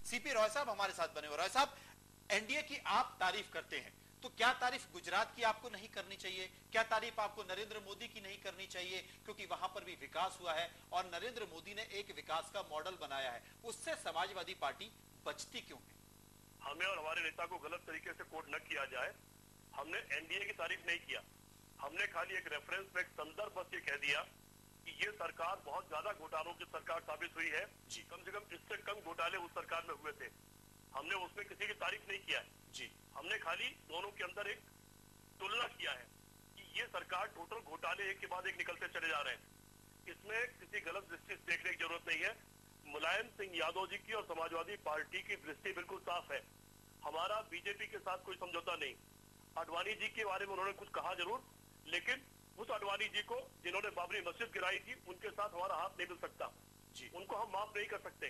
CP Roy साहब हमारे साथ बने हुए। रॉय साहब, एनडीए की आप तारीफ करते हैं, तो क्या तारीफ गुजरात की आपको नहीं करनी चाहिए? क्या तारीफ आपको नरेंद्र मोदी की नहीं करनी चाहिए? क्योंकि वहां पर भी विकास हुआ है और नरेंद्र मोदी ने एक विकास का मॉडल बनाया है, उससे समाजवादी पार्टी बचती क्यों है? हमें और हमारे नेता को गलत तरीके से कोट न किया जाए। हमने एनडीए की तारीफ नहीं किया, हमने खाली एक रेफरेंस में, एक संदर्भ बस ये कह दिया कि ये सरकार बहुत ज्यादा घोटालों की सरकार साबित हुई है। कम से कम इससे कम घोटाले उस सरकार में हुए थे। हमने उसमें किसी की तारीफ नहीं किया है जी। हमने खाली दोनों के अंदर एक तुलना किया है कि ये सरकार टोटल घोटाले एक के बाद एक निकलते चले जा रहे हैं। इसमें किसी गलत दृष्टि से देखने की जरूरत नहीं है। मुलायम सिंह यादव जी की और समाजवादी पार्टी की दृष्टि बिल्कुल साफ है। हमारा बीजेपी के साथ कोई समझौता नहीं। आडवाणी जी के बारे में उन्होंने कुछ कहा जरूर, लेकिन उस आडवाणी जी को जिन्होंने बाबरी मस्जिद गिराई थी, उनके साथ हमारा हाथ नहीं मिल सकता जी। उनको हम माफ नहीं कर सकते।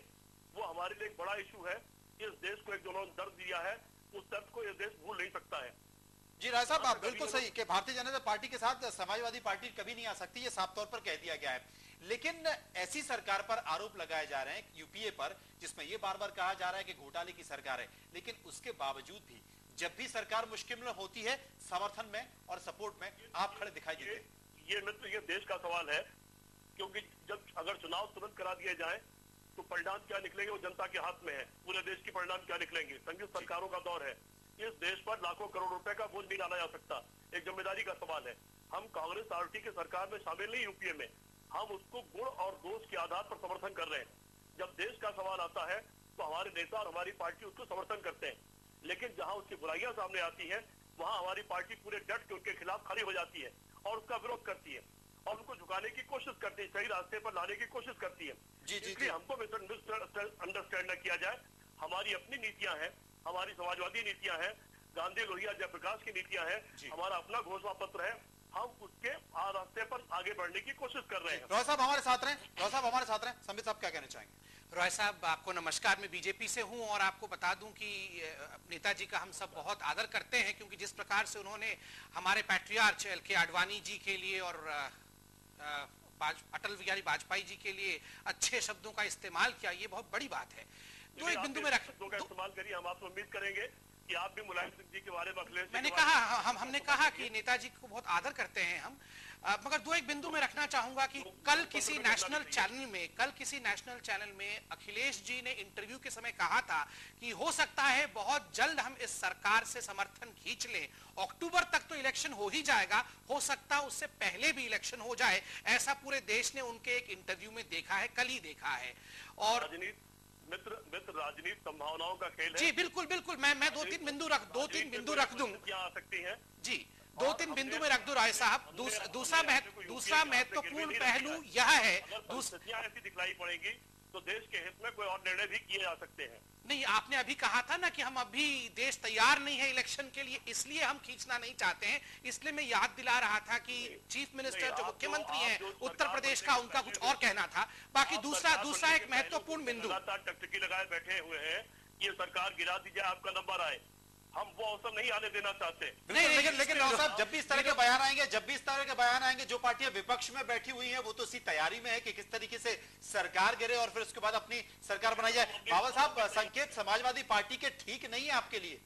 वो हमारे लिए एक बड़ा इशू है। इस देश को एक जिन्होंने दर्द दिया है, उस दर्द को यह देश भूल नहीं सकता है जी। राय साहब, आप बिल्कुल सही कि भारतीय जनता पार्टी के साथ समाजवादी पार्टी कभी नहीं आ सकती, ये साफ तौर पर कह दिया गया है। लेकिन ऐसी सरकार पर आरोप लगाए जा रहे हैं यूपीए पर, जिसमें ये बार बार कहा जा रहा है कि घोटाले की सरकार है, लेकिन उसके बावजूद भी जब भी सरकार मुश्किल में होती है, समर्थन में और सपोर्ट में आप खड़े दिखाई देते हैं। ये मित्र, ये देश का सवाल है, क्योंकि जब अगर चुनाव तुरंत करा दिए जाए तो परिणाम क्या निकलेंगे वो जनता के हाथ में है। पूरे देश की परिणाम क्या निकलेंगे। संयुक्त सरकारों का दौर है। इस देश पर लाखों करोड़ रुपए का बोझ नहीं डाला जा सकता। एक जिम्मेदारी का सवाल है। हम कांग्रेस पार्टी के सरकार में शामिल नहीं यूपीए में, हम उसको गुण और दोष के आधार पर समर्थन कर रहे हैं। जब देश का सवाल आता है तो हमारे नेता और हमारी पार्टी उसको समर्थन करते हैं, लेकिन जहां उसकी बुराइयां सामने आती है वहां हमारी पार्टी पूरे डट के उनके खिलाफ खड़ी हो जाती है और उसका विरोध करती है और उनको झुकाने की कोशिश करती है, सही रास्ते पर लाने की कोशिश करती है। इसलिए हमको अंडरस्टैंड न किया जाए। हमारी अपनी नीतियां हैं, हमारी समाजवादी नीतियां हैं, गांधी लोहिया जयप्रकाश की नीतियां हैं, हमारा अपना घोषणा पत्र है। हम उसके रास्ते पर आगे बढ़ने की कोशिश कर रहे हैं। रॉय साहब हमारे साथ रहे। रॉय साहब हमारे साथ रहे। संबित साहब क्या कहना चाहेंगे? रॉय साहब, आपको नमस्कार। मैं बीजेपी से हूं और आपको बता दूं कि नेताजी का हम सब बहुत आदर करते हैं, क्योंकि जिस प्रकार से उन्होंने हमारे पैट्रियार्च एल.के. आडवाणी जी के लिए और अटल बिहारी वाजपेयी जी के लिए अच्छे शब्दों का इस्तेमाल किया, ये बहुत बड़ी बात है। तो एक बिंदु में शब्दों का इस्तेमाल करिए। हम आपसे उम्मीद करेंगे कि आप भी मुलायम सिंह जी के बारे में अखिलेश, मैंने कहा, हमने कहा कि नेताजी को बहुत आदर करते हैं हम, मगर दो एक बिंदु में रखना चाहूंगा कि कल किसी नेशनल चैनल में अखिलेश जी ने इंटरव्यू के समय कहा था कि हो सकता है बहुत जल्द हम इस सरकार से समर्थन खींच लें, अक्टूबर तक तो इलेक्शन हो ही जाएगा, हो सकता उससे पहले भी इलेक्शन हो जाए। ऐसा पूरे देश ने उनके एक इंटरव्यू में देखा है, कल ही देखा है। और मित्र राजनीति संभावनाओं का खेल है। जी बिल्कुल बिल्कुल। मैं दो तीन बिंदु रख दूं आ सकती हैं जी, दो तीन बिंदु में रख दूं राय साहब। दूसरा महत्वपूर्ण पहलू यह है, परिस्थितियां ऐसी दिखलाई पड़ेगी तो देश के हित में कोई और निर्णय भी किए जा सकते हैं। नहीं, आपने अभी कहा था ना कि हम अभी देश तैयार नहीं है इलेक्शन के लिए, इसलिए हम खींचना नहीं चाहते हैं। इसलिए मैं याद दिला रहा था कि चीफ मिनिस्टर जो मुख्यमंत्री हैं उत्तर प्रदेश का, उनका कुछ और कहना था। बाकी दूसरा एक महत्वपूर्ण बिंदु, टकटकी लगाए बैठे हुए हैं, ये सरकार गिरा दीजिए, आपका नंबर आए। हम वो अवसर नहीं आने देना चाहते। लेकिन राव साहब, जब भी इस तरह के बयान आएंगे, जो पार्टियां विपक्ष में बैठी हुई हैं वो तो इसी तैयारी में है कि किस तरीके से सरकार गिरे और फिर उसके बाद अपनी सरकार बनाई जाए। बाबा साहब, संकेत समाजवादी पार्टी के ठीक नहीं है आपके लिए?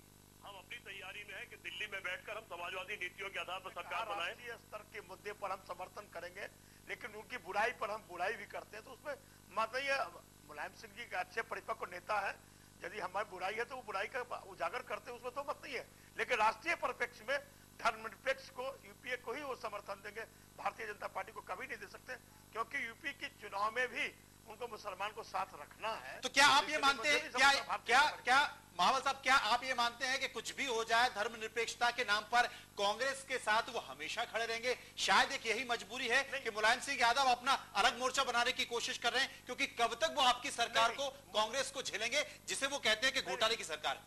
हम अपनी तैयारी में है कि दिल्ली में बैठकर हम समाजवादी नीतियों के आधार पर सरकार बनाए। राष्ट्रीय स्तर के मुद्दे पर हम समर्थन करेंगे, लेकिन उनकी बुराई पर हम बुराई भी करते हैं। तो उसमें मतलब मुलायम सिंह जी अच्छे परिपक्व नेता है, यदि हमारी बुराई है तो वो बुराई का उजागर करते हैं, उसमें तो मत नहीं है। लेकिन राष्ट्रीय परिप्रेक्ष्य में धर्मनिरपेक्ष को, यूपीए को ही वो समर्थन देंगे, भारतीय जनता पार्टी को कभी नहीं दे सकते, क्योंकि यूपी के चुनाव में भी उनको मुसलमान को साथ रखना है। तो क्या आप ये मानते हैं, क्या महावत साहब, क्या आप ये मानते हैं कि कुछ भी हो जाए धर्मनिरपेक्षता के नाम पर कांग्रेस के साथ वो हमेशा खड़े रहेंगे? शायद एक यही मजबूरी है कि मुलायम सिंह यादव अपना अलग मोर्चा बनाने की कोशिश कर रहे हैं, क्योंकि कब तक वो आपकी सरकार को, कांग्रेस को झेलेंगे, जिसे वो कहते हैं कि घोटाले की सरकार।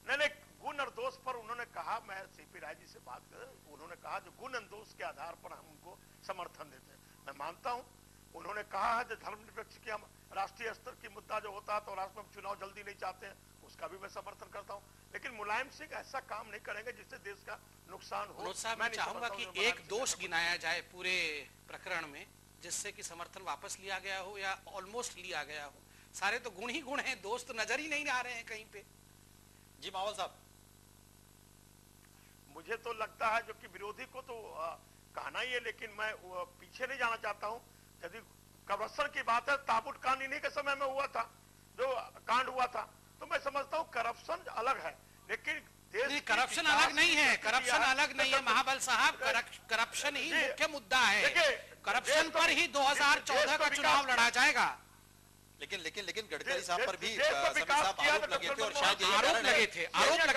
नहीं, गुण और दोष पर उन्होंने कहा, मैं सीपी राय जी से बात कर, उन्होंने कहा जो गुण और दोष के आधार पर हम उनको समर्थन देते हैं, मैं मानता हूं। उन्होंने कहा है जो धर्मनिरपेक्ष की हम राष्ट्रीय स्तर की मुद्दा जो होता है तो राष्ट्र में चुनाव जल्दी नहीं चाहते हैं, उसका भी मैं समर्थन करता हूं। लेकिन मुलायम सिंह ऐसा काम नहीं करेंगे जिससे देश का नुकसान हो। मैं चाहूंगा कि एक दोष गिनाया जाए पूरे प्रकरण में, जिससे कि समर्थन वापस लिया गया हो या ऑलमोस्ट लिया गया हो। सारे तो गुण ही गुण हैं, दोस्त नजर ही नहीं आ रहे हैं कहीं पे। जी मावल साहब, मुझे तो लगता है जो कि विरोधी को तो कहना ही है, लेकिन मैं पीछे नहीं जाना चाहता हूं। यदि करप्शन की बात है, ताबूत कांड इन्हीं के समय में हुआ था, जो कांड हुआ था, तो मैं समझता हूं करप्शन अलग है, लेकिन करप्शन अलग नहीं है, करप्शन अलग नहीं है महाबल साहब, करप्शन ही मुख्य मुद्दा है। करप्शन पर ही 2014 का चुनाव लड़ा जाएगा। लेकिन गडकरी साहब पर भी साहब आरोप लगे थे, और शायद आरोप लगे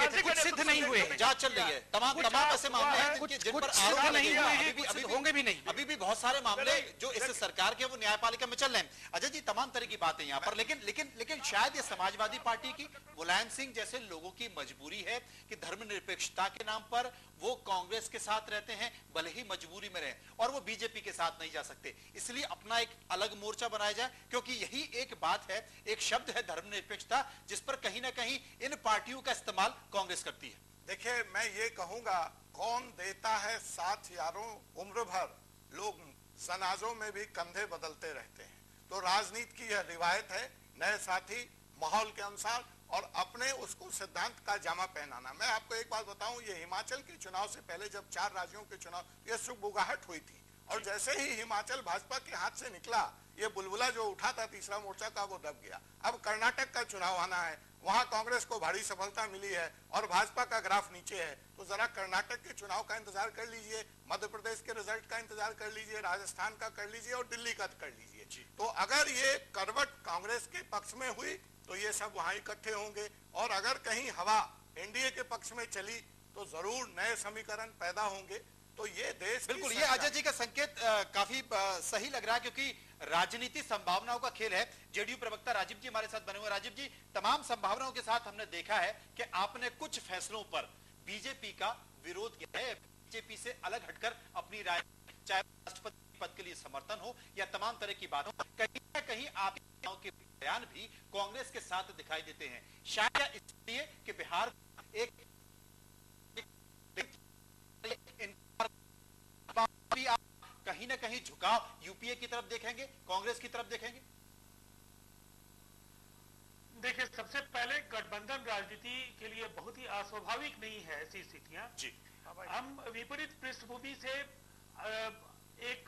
थे, कुछ सिद्ध नहीं हुए। जांच चल रही है, तमाम ऐसे मामले हैं जिन पर आरोप नहीं हुए हैं, अभी होंगे भी नहीं। अभी भी बहुत सारे मामले जो इस सरकार के वो न्यायपालिका में चल रहे हैं। अजय जी, तमाम तरह की बातें यहाँ पर, लेकिन शायद ये समाजवादी पार्टी की, मुलायम सिंह जैसे लोगों की मजबूरी है कि धर्मनिरपेक्षता के नाम पर वो कांग्रेस के साथ रहते हैं, भले ही मजबूरी में रहे, और वो बीजेपी के साथ नहीं जा सकते, इसलिए अपना एक अलग मोर्चा बनाया जाए, क्योंकि यही एक बात है, एक शब्द है धर्मनिरपेक्षता, जिस पर कहीं ना कहीं इन पार्टियों का इस्तेमाल कांग्रेस करती है। देखिए, मैं ये कहूंगा, कौन देता है साथ यारों, उम्र भर लोग जनाजों में भी कंधे बदलते रहते हैं। तो राजनीति की यह रिवायत है, नए साथी माहौल के अनुसार और अपने उसको सिद्धांत का जामा पहनाना। मैं आपको एक बात बताऊं, ये हिमाचल के चुनाव से पहले जब 4 राज्यों के चुनाव, ये सुगबुगाहट हुई थी, और जैसे ही हिमाचल भाजपा के हाथ से निकला, ये बुलबुला जो उठा था तीसरा मोर्चा का, वो दब गया। अब कर्नाटक का चुनाव आना है, वहां कांग्रेस को भारी सफलता मिली है और भाजपा का ग्राफ नीचे है, तो जरा कर्नाटक के चुनाव का इंतजार कर लीजिए, मध्य प्रदेश के रिजल्ट का इंतजार कर लीजिए, राजस्थान का कर लीजिए और दिल्ली का कर लीजिए। तो अगर ये करवट कांग्रेस के पक्ष में हुई तो ये सब वहां इकट्ठे होंगे, और अगर कहीं हवा एनडीए के पक्ष में चली तो जरूर नए समीकरण पैदा होंगे। तो ये देश, बिल्कुल, ये अजय जी का संकेत काफी सही लग रहा है, क्योंकि राजनीति संभावनाओं का खेल है। जेडीयू प्रवक्ता राजीव जी हमारे साथ बने हुए। राजीव जी, तमाम संभावनाओं के साथ हमने देखा है कि आपने कुछ फैसलों पर बीजेपी का विरोध किया है, बीजेपी से अलग हटकर अपनी राय, चाहे राष्ट्रपति पद के लिए समर्थन हो या तमाम तरह की बातों, कहीं ना कहीं आपके बयान भी कांग्रेस के साथ दिखाई देते हैं, शायद इसलिए कि बिहार एक भी आप कहीं ना कहीं झुकाव यूपीए की तरफ देखेंगे, कांग्रेस की तरफ देखेंगे। देखिए, सबसे पहले गठबंधन राजनीति के लिए बहुत ही अस्वाभाविक नहीं है ऐसी स्थितियां। हम विपरीत पृष्ठभूमि से एक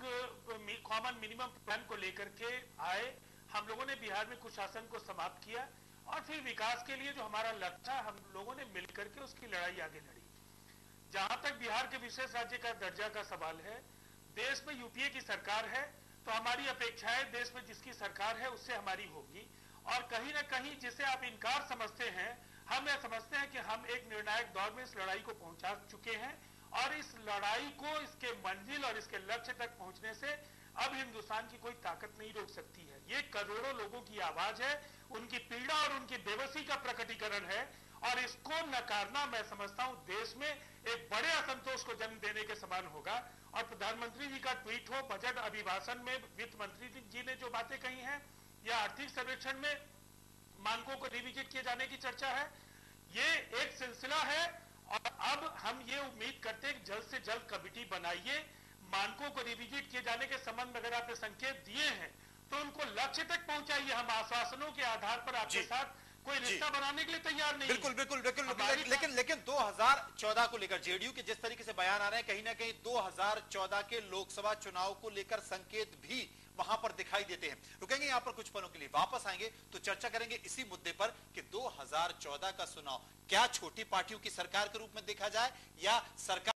कॉमन मिनिमम प्लान को लेकर के आए। हम लोगों ने बिहार में कुशासन को समाप्त किया और फिर विकास के लिए जो हमारा लक्ष्य था, हम लोगों ने मिलकर के उसकी लड़ाई आगे लड़ी। जहां तक बिहार के विशेष राज्य का दर्जा का सवाल है, देश में यूपीए की सरकार है, तो हमारी अपेक्षाएं देश में जिसकी सरकार है उससे हमारी होगी। और कहीं ना कहीं जिसे आप इनकार समझते हैं, हम यह समझते हैं कि हम एक निर्णायक दौर में इस लड़ाई को पहुंचा चुके हैं, और इस लड़ाई को, इसके मंजिल और इसके लक्ष्य तक पहुंचने से अब हिंदुस्तान की कोई ताकत नहीं रोक सकती है। ये करोड़ों लोगों की आवाज है, उनकी पीड़ा और उनकी बेबसी का प्रकटीकरण है, और इसको नकारना मैं समझता हूं देश में एक बड़े असंतोष को जन्म देने के समान होगा। और प्रधानमंत्री जी का ट्वीट हो, बजट अभिभाषण में वित्त मंत्री जी ने जो बातें कही हैं, या आर्थिक सर्वेक्षण में मानकों को रिविजिट किए जाने की चर्चा है, ये एक सिलसिला है। और अब हम ये उम्मीद करते हैं कि जल्द से जल्द कमेटी बनाइए, मानकों को रिविजिट किए जाने के संबंध में अगर आपने संकेत दिए हैं तो उनको लक्ष्य तक पहुंचाइए। हम आश्वासनों के आधार पर आपके साथ कोई रिश्ता बनाने के लिए तैयार नहीं। बिल्कुल, लेकिन 2014 को लेकर जेडीयू के जिस तरीके से बयान आ रहे हैं, कहीं ना कहीं 2014 के लोकसभा चुनाव को लेकर संकेत भी वहां पर दिखाई देते हैं। रुकेंगे यहां पर कुछ पलों के लिए, वापस आएंगे तो चर्चा करेंगे इसी मुद्दे पर कि 2014 का चुनाव क्या छोटी पार्टियों की सरकार के रूप में देखा जाए या सरकार